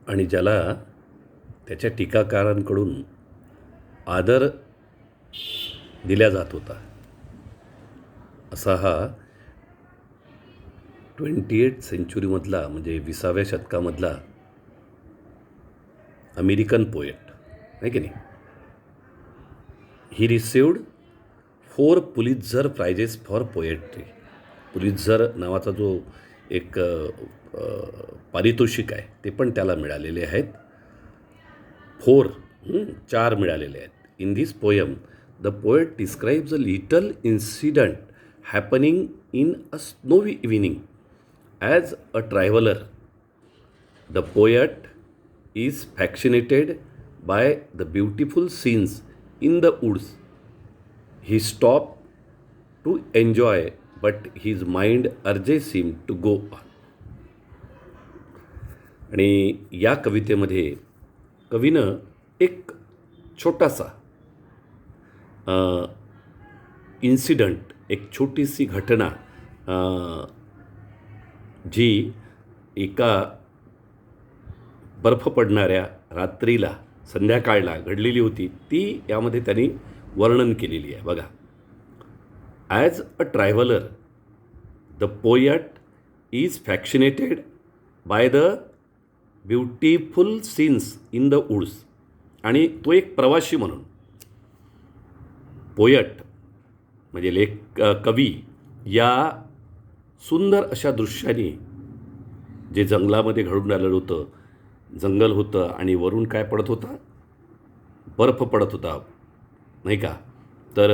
आणि ज्याला त्याच्या टीकाकारांकडून आदर दिला जात होता, असा हा 28th सेंचुरीमधला म्हणजे 20व्या शतकामधला अमेरिकन पोएट आहे की नाही. He received 4 Pulitzer prizes for poetry. Pulitzer नावाचा जो एक पारितोषिक आहे ते पण त्याला मिळालेले आहेत. 4 मिळालेले आहेत. In this poem the poet describes a little incident happening in a snowy evening. As a traveller the poet is fascinated by the beautiful scenes in the woods. He stopped to enjoy, but his mind urges him to go on. आणि या कवितेमध्ये कवीनं एक छोटासा incident, एक छोटीशी घटना जी एका बर्फ पडणाऱ्या रात्रीला, संध्याकाळला घडलेली होती, ती यामध्ये त्यांनी वर्णन केलेली आहे. बघा. As a traveller the poet is fascinated by the beautiful scenes in the woods. आणि तो एक प्रवासी म्हणून, पोएट म्हणजे कवी या सुंदर अशा दृश्याने, जे जंगलामध्ये घडून आलेलं होतं, जंगल होतं आणि वरून काय पडत होता, बर्फ पडत होता, नाही का. तर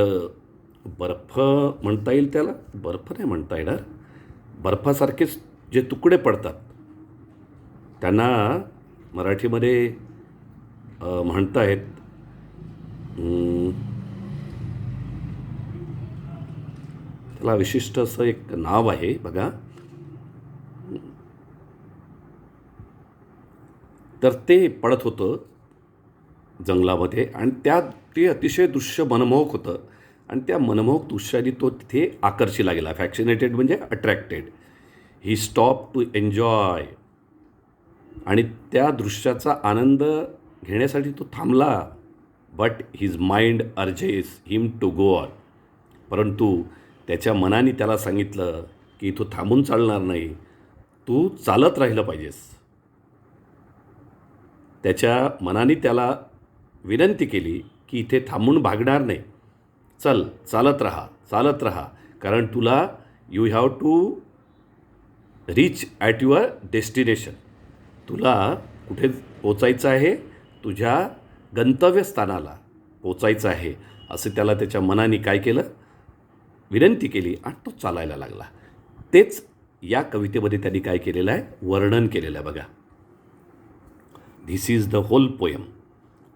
बर्फ म्हणता येईल त्याला, बर्फ नाही म्हणता येणार, बर्फासारखेच जे तुकडे पडतात त्यांना मराठीमध्ये म्हणतायत त्याला विशिष्ट असं एक नाव आहे. बघा. तर ते पडत होतं जंगलामध्ये आणि ते अतिशय दृश्य मनमोहक होतं आणि त्या मनमोहक दृश्याने तो तिथे आकर्षिला गेला. फॅक्सिनेटेड म्हणजे attracted. He stop to enjoy. आणि त्या दृश्याचा आनंद घेण्यासाठी तो थांबला. But his mind urges him to go on. परंतु त्याच्या मनाने त्याला सांगितलं की तू थांबून चालणार नाही, तू चालत राहिलं पाहिजेस. त्याच्या मनाने त्याला विनंती केली की इथे थांबून भागणार नाही, चल, चालत राहा, कारण तुला you have to reach at your destination. तुला कुठे पोचायचं आहे, तुझ्या गंतव्यस्थानाला पोचायचं आहे, असं त्याला त्याच्या मनाने काय केलं, विनंती केली आणि तो चालायला लागला. तेच या कवितेमध्ये त्यांनी काय केलेलं आहे, वर्णन केलेलं आहे. बघा. This is the whole poem.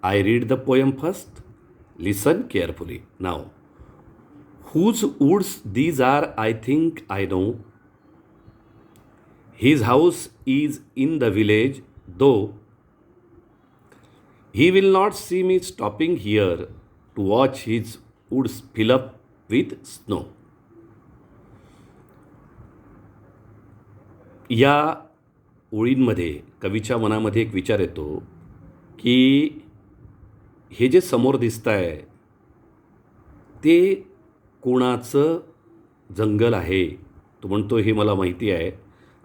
I read the poem first. Listen carefully. Now, whose woods these are, I think I know. His house is in the village, though he will not see me stopping here to watch his woods fill up with snow. या ओळींमध्ये कवीच्या मनामध्ये एक विचार येतो की हे जे समोर दिसतं आहे ते कोणाचं जंगल आहे. तो म्हणतो हे मला माहिती आहे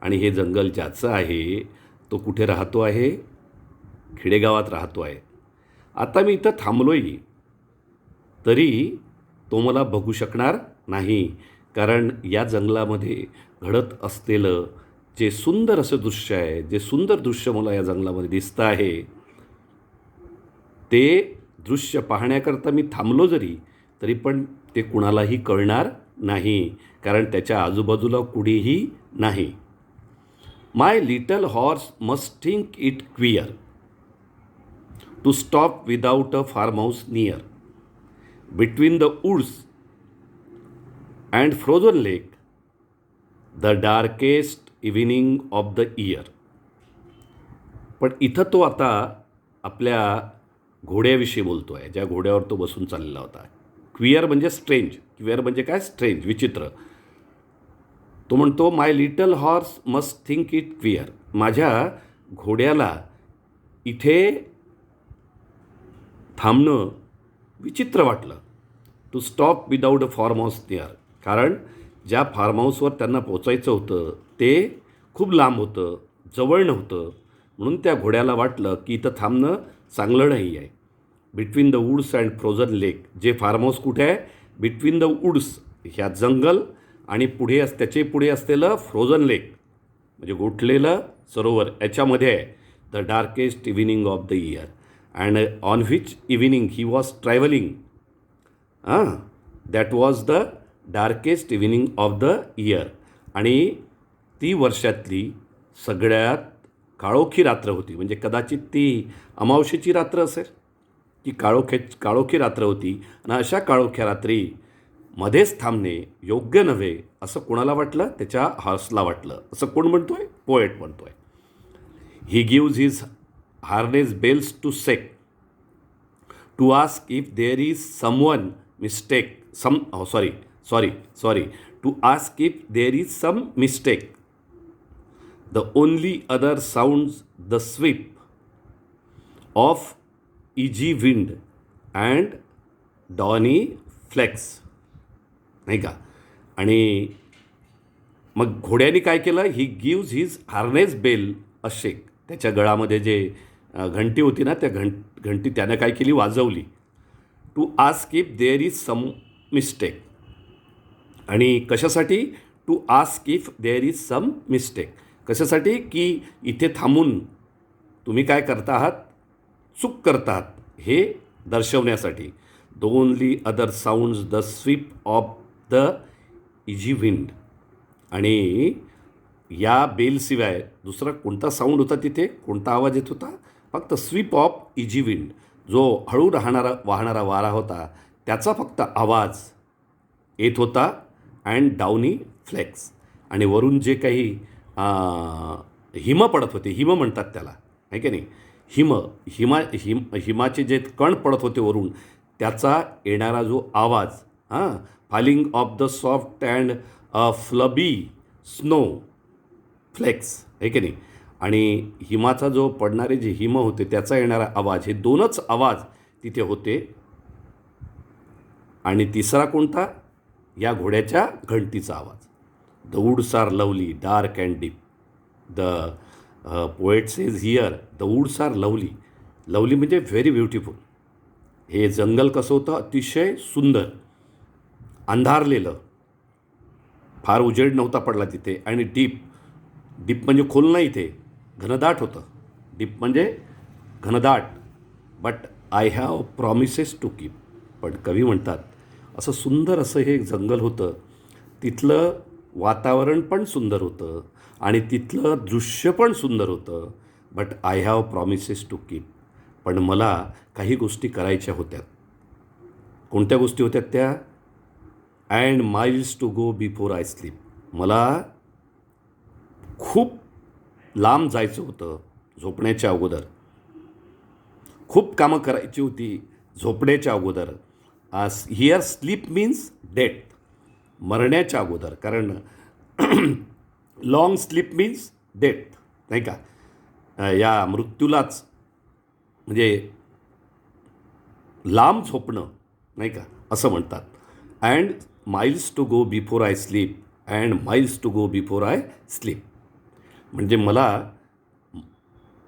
आणि हे जंगल ज्याचं आहे तो कुठे राहतो आहे, खेडेगावात राहतो आहे. आता मी इथं थांबलोय तरी तो मला बघू शकणार नाही, कारण या जंगलामध्ये घडत असलेलं जे सुंदर असं दृश्य आहे, जे सुंदर दृश्य मला या जंगलामध्ये दिसतं आहे, ते दृश्य पाहण्याकरता मी थांबलो जरी तरी पण ते कुणालाही कळणार नाही, कारण त्याच्या आजूबाजूला कुणीही नाही. My little horse must think it queer to stop without a farm house near between the woods and frozen lake the darkest evening of the year. पण इथं तो आता आपल्या घोड्याविषयी बोलतो आहे, ज्या घोड्यावर तो बसून चाललेला होता. क्विअर म्हणजे स्ट्रेंज. क्विअर म्हणजे काय, स्ट्रेंज, विचित्र. तो म्हणतो my little horse must think it queer. माझ्या घोड्याला इथे थांबणं विचित्र वाटलं. To stop without a farm house near. कारण ज्या फार्म हाऊसवर त्यांना पोचायचं होतं ते खूप लांब होतं, जवळ नव्हतं. म्हणून त्या घोड्याला वाटलं की इथं थांबणं चांगलं नाही आहे. Between the woods and frozen lake. जे फार्म हाऊस कुठे आहे? बिटवीन द वूड्स, ह्या जंगल, आणि पुढे त्याचे पुढे असलेलं फ्रोझन लेक म्हणजे गोठलेलं सरोवर, याच्यामध्ये आहे. The darkest evening of the year and on which evening he was travelling. That was the darkest evening of the year. आणि ती वर्षातली सगळ्यात काळोखी रात्र होती. म्हणजे कदाचित ती अमावस्येची रात्र असेल, ती काळोखी रात्र होती. आणि अशा काळोख्या रात्री मध्येच थांबणे योग्य नव्हे असं कोणाला वाटलं? त्याच्या हॉर्सला वाटलं. असं कोण म्हणतोय? पोएट म्हणतोय. He gives his harness bells to shake to ask if there is someone mistake to ask if there is some mistake. The only other sounds the sweep of easy wind and downy flakes. नाही का? आणि मग घोड्याने काय केलं? He gives his harness bell a shake. त्याच्या गळामध्ये जे घंटी होती ना, त्या घंटी त्यानं काय केली? वाजवली. To ask if there is some mistake. आणि कशासाठी? To ask if there is some mistake. कशासाठी? की इथे थांबून तुम्ही काय करता आहात? चूक करता आहात हे दर्शवण्यासाठी. The only other sounds the sweep of the easy wind. आणि या बेलशिवाय दुसरा कोणता साऊंड होता तिथे? कोणता आवाज येत होता? फक्त स्वीप ऑफ इजी विंड, जो हळू वाहणारा वारा होता त्याचा फक्त आवाज येत होता. And downy flakes. आणि वरून जे काही हिम पडत होते, हिम म्हणतात त्याला, आहे की नाही? हिमाचे जे कण पडत होते वरून, त्याचा येणारा जो आवाज, falling of the soft and flabby snow flakes, आहे की नाही? आणि हिमाचा जो पडणारे जे हिम होते त्याचा येणारा आवाज, हे दोनच आवाज तिथे होते. आणि तिसरा कोणता? या घोड्याच्या घंटीचा आवाज. The woods are lovely dark and deep. The poet says here the woods are lovely. Lovely म्हणजे व्हेरी ब्युटिफुल. हे जंगल कसं होतं? अतिशय सुंदर, अंधारलेलं, फार उजेड नव्हता पडला तिथे. आणि डीप, डीप म्हणजे खोल नाही, इथे घनदाट होतं. डीप म्हणजे घनदाट. But I have promises to keep. पण कवी म्हणतात असं सुंदर असं हे जंगल होतं. तिथलं वातावरण पण सुंदर होतं आणि तिथलं दृश्य पण सुंदर होतं. But I have promises to keep. पण मला काही गोष्टी करायच्या होत्या. कोणत्या गोष्टी होत्या त्या? And miles to go before I sleep. मला खूप लांब जायचं होतं झोपण्याच्या अगोदर. खूप कामं करायची होती झोपण्याच्या अगोदर. हिअर स्लीप मीन्स डेथ, मरण्याच्या अगोदर. कारण लॉंग स्लीप मीन्स डेथ, नाही का? या मृत्यूलाच म्हणजे लांब झोपणं, नाही का, असं म्हणतात. And miles to go before I sleep and miles to go before I sleep. म्हणजे मला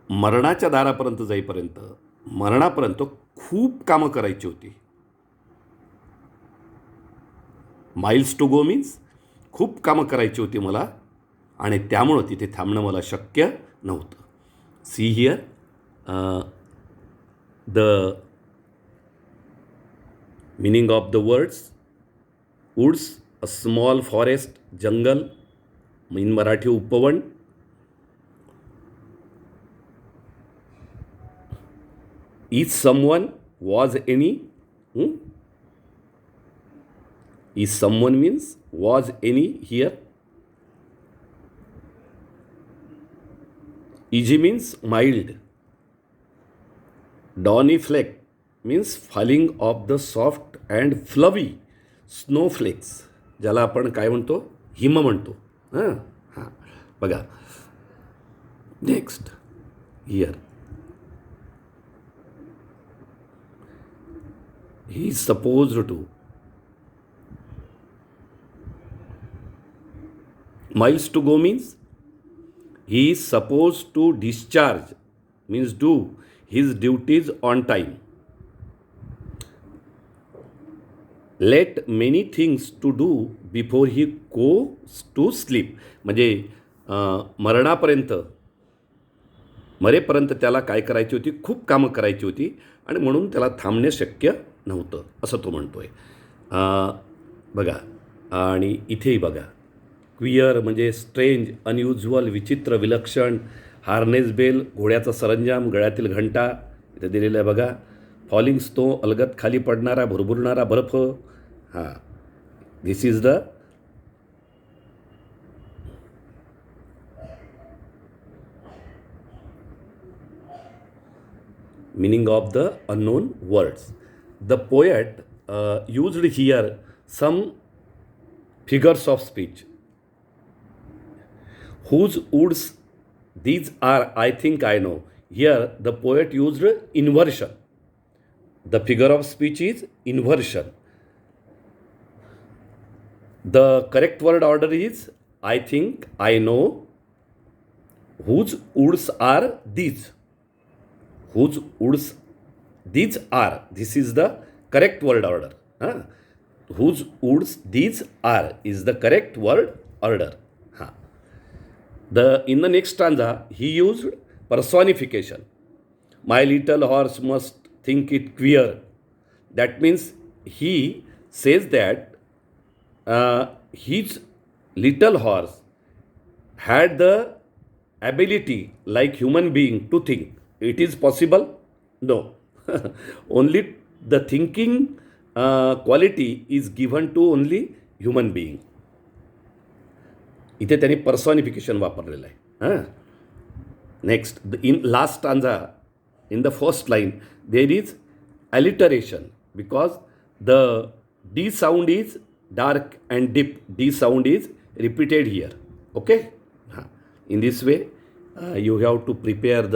मरणाच्या दारापर्यंत जाईपर्यंत, मरणापर्यंत खूप कामं करायची होती. माइल्स टू गो मीन्स खूप कामं करायची होती मला, आणि त्यामुळं तिथे थांबणं मला शक्य नव्हतं. See here the meaning of the words. Woods, a small forest, jungle, in Marathi Upvan. Is someone, was any, is someone means was any here. Easy means mild. Dawny flake means falling of the soft and fluffy snowflakes, ज्याला आपण काय म्हणतो? हिम म्हणतो. हां, बघा next here. He is supposed to. Miles to go means he is supposed to discharge, means do his duties on time. Let many things to do before he goes to sleep. म्हणजे मरणापर्यंत मरेपर्यंत त्याला काय करायची होती, खूप कामं करायची होती आणि म्हणून त्याला थांबणे शक्य नव्हतं असं तो म्हणतोय. बघा आणि इथेही बघा, क्विअर म्हणजे स्ट्रेंज, अनयुज्युअल, विचित्र, विलक्षण, हार्नेस बेल, घोड्याचा सरंजाम, गळ्यातील घंटा इथे दिलेलं आहे बघा. फॉलिंग स्नो, अलगद खाली पडणारा भुरभुरणारा बर्फ. हां, this is the meaning of the unknown words. The poet used here some figures of speech. Whose woods these are, I think I know. Here the poet used inversion. The figure of speech is inversion. The correct word order is I think I know. Whose woods are these? Whose woods these are. This is the correct word order. Whose woods these are is the correct word order. In the next stanza, he used personification. My little horse must think it queer. That means he says that his little horse had the ability like human being to think. It is possible? No. Only the thinking quality is given to only human being. इथे त्यांनी personification वापरलेलं आहे. Next, in last stanza, in the first line there is alliteration because the D sound is dark and deep. D sound is repeated here. Okay. हां, in this way you have to prepare the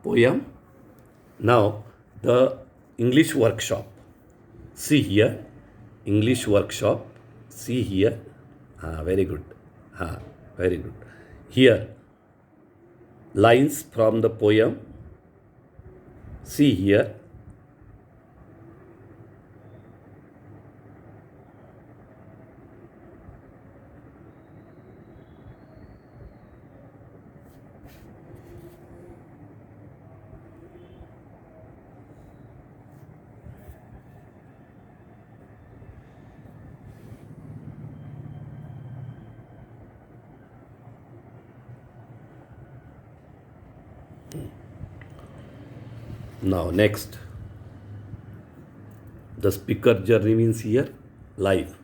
poem. Now the English workshop. See here, English workshop. See here. Very good. Very good. Here, lines from the poem. See here. Now next, the speaker journey means here life.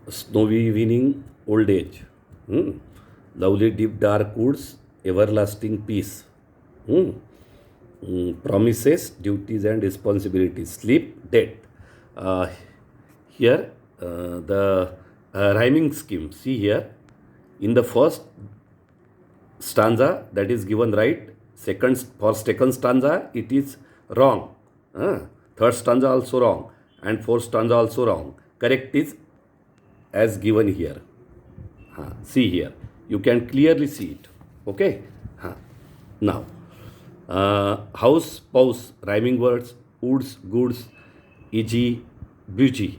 Snowy evening, old age. Lovely deep dark woods, everlasting peace. Promises, duties and responsibilities. Sleep, death. Here the rhyming scheme. See here, in the first stanza that is given right. Second stanza it is wrong. Third stanza also wrong and fourth stanza also wrong. Correct is as given here. See here, you can clearly see it. Okay. Now house, spouse, rhyming words, woods, goods, easy, busy.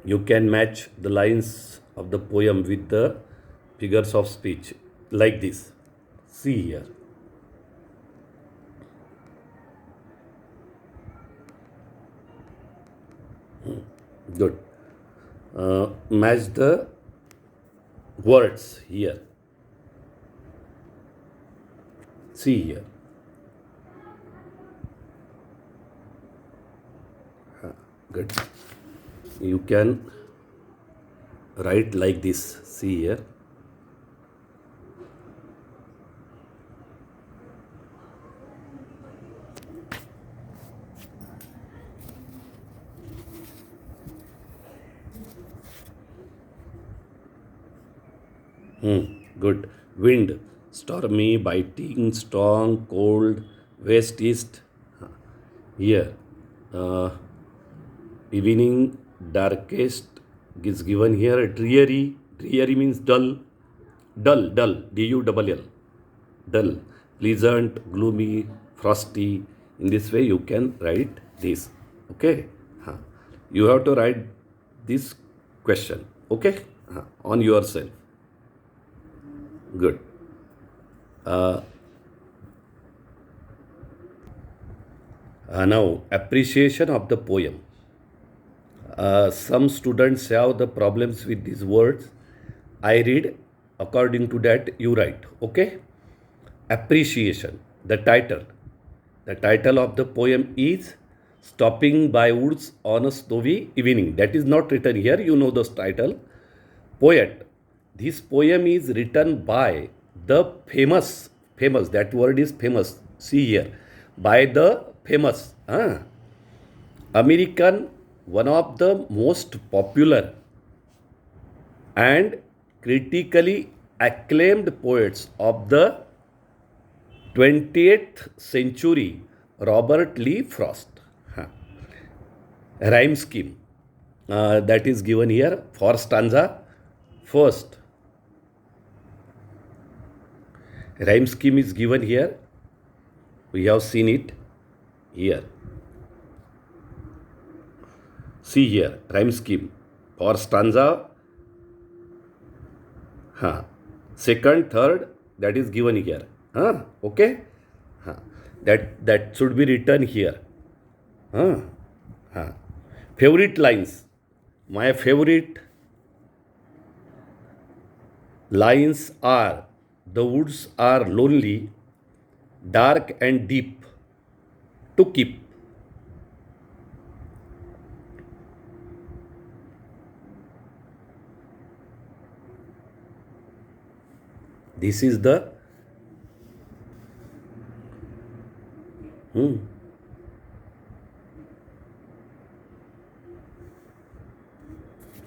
You can match the lines of the poem with the figures of speech like this. See here. Good. Match the words here. See here. Good. You can write like this. See here. Good. Wind, stormy, biting, strong, cold, west, east. Here, uh, evening, darkest is given here. Dreary, dreary means dull, dull, D-U-L-L, dull, pleasant, gloomy, frosty. In this way, you can write this. Okay? Huh. You have to write this question. Okay? Huh. On yourself. Good. Now, appreciation of the poem. Some students have the problems with these words. I read, according to that, you write. Okay? Appreciation. The title. The title of the poem is Stopping by Woods on a Snowy Evening. That is not written here. You know the title. Poet. This poem is written by the famous, that word is famous. See here. By the famous. American, one of the most popular and critically acclaimed poets of the 20th century, Robert Lee Frost. Rhyme scheme that is given here for stanza first. Rhyme scheme is given here. We have seen it here. See here, rhyme scheme for stanza. Second, third, that is given here. Okay? That should be written here. Favorite lines. My favorite lines are: the woods are lonely, dark and deep to keep. This is the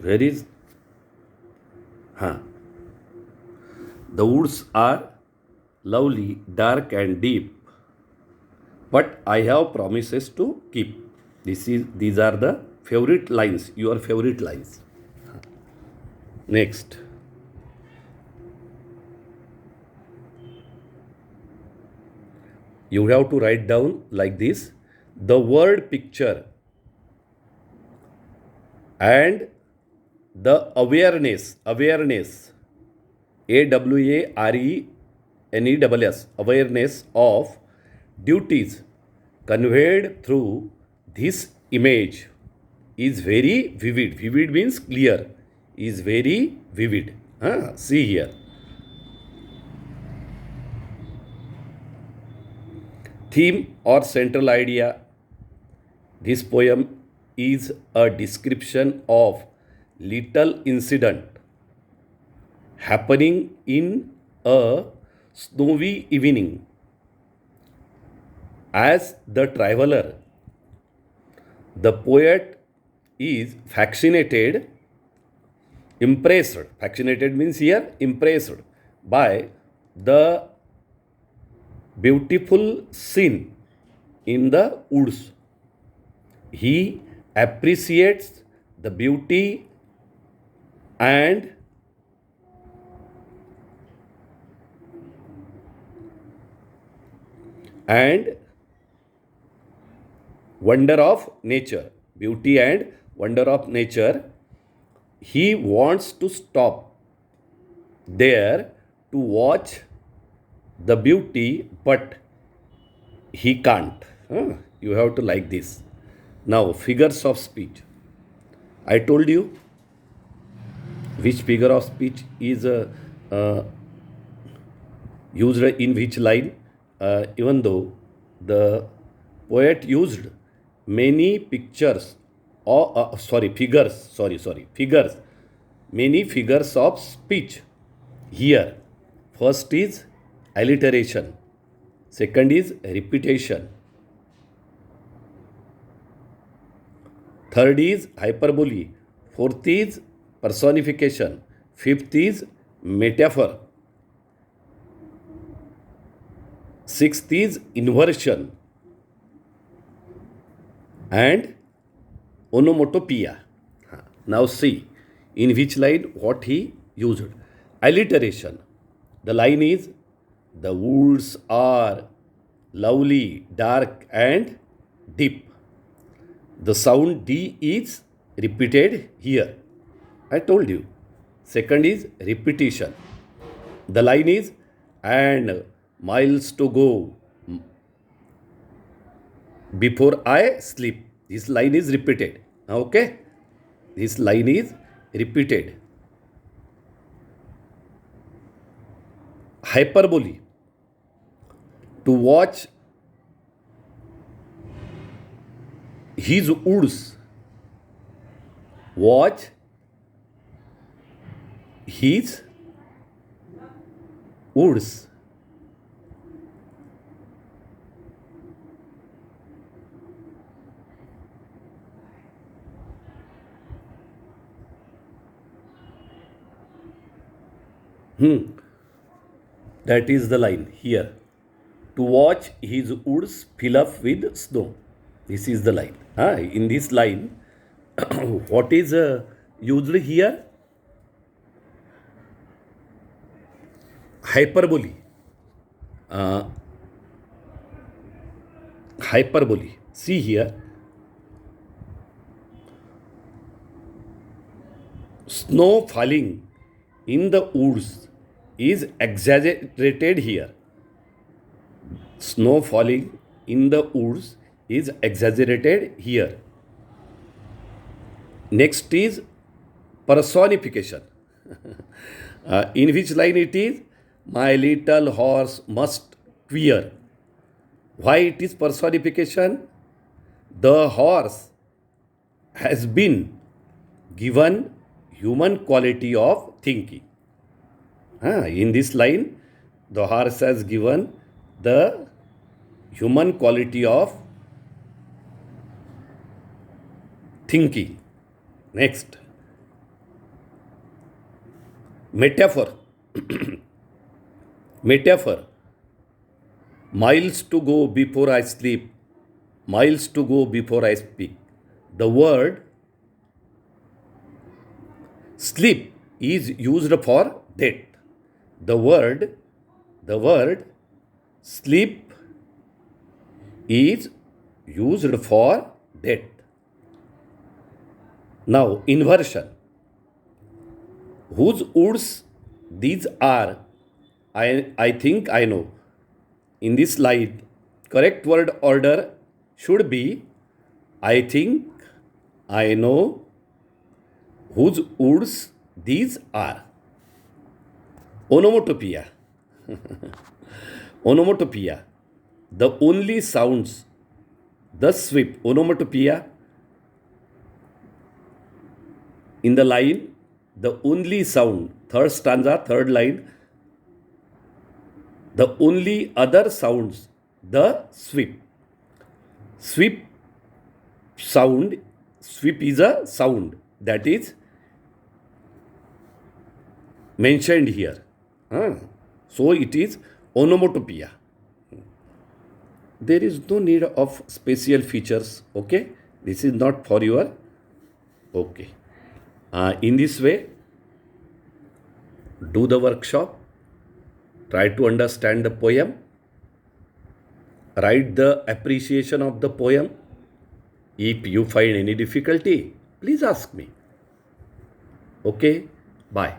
where is the woods are lovely, dark and deep, but I have promises to keep. These are the favorite lines, your favorite lines. Next. You have to write down like this: the word picture and the awareness, AWARENESS, awareness of duties conveyed through this image is very vivid. Vivid means clear, is very vivid. See here. Theme or central idea. This poem is a description of little incident happening in a snowy evening. As the traveler, the poet is fascinated means here impressed by the beautiful scene in the woods. He appreciates the beauty and wonder of nature. Beauty and wonder of nature. He wants to stop there to watch the beauty, but he can't. You have to like this. Now, figures of speech. I told you which figure of speech is used in which line, even though the poet used many figures, many figures of speech here. First is alliteration, second is repetition, third is hyperbole, fourth is personification, fifth is metaphor. Sixth is inversion and onomatopoeia. Now see in which line what he used. Alliteration. The line is, the woods are lovely, dark and deep. The sound D is repeated here. I told you. Second is repetition. The line is, and miles to go before I sleep. This line is repeated. Okay? This line is repeated. Hyperbole. To watch his woods. Watch his woods. That is the line here. To watch his woods fill up with snow. This is the line. In this line, what is used here? Hyperbole. Hyperbole. See here. Snow falling in the woods is exaggerated here. Snow falling in the woods is exaggerated here. Next is personification. In which line it is? My little horse must queer. Why it is personification? The horse has been given human quality of thinking. In this line, the horse has given the human quality of thinking. Next, metaphor. Metaphor. Miles to go before I sleep. Miles to go before I speak. The word sleep is used for death. The word sleep is used for death. Now, inversion. Whose woods these are? I think I know. In this slide, correct word order should be I think I know whose woods these are. Onomatopoeia. Onomatopoeia. The only sounds, the sweep. Onomatopoeia. In the line, the only sound, third stanza, third line, the only other sounds, the sweep. Sweep sound, sweep is a sound that is mentioned here. So it is onomatopoeia. There is no need of special features. Okay, this is not for your. Okay. In this way, do the workshop, try to understand the poem, write the appreciation of the poem. If you find any difficulty, please ask me. Okay, bye.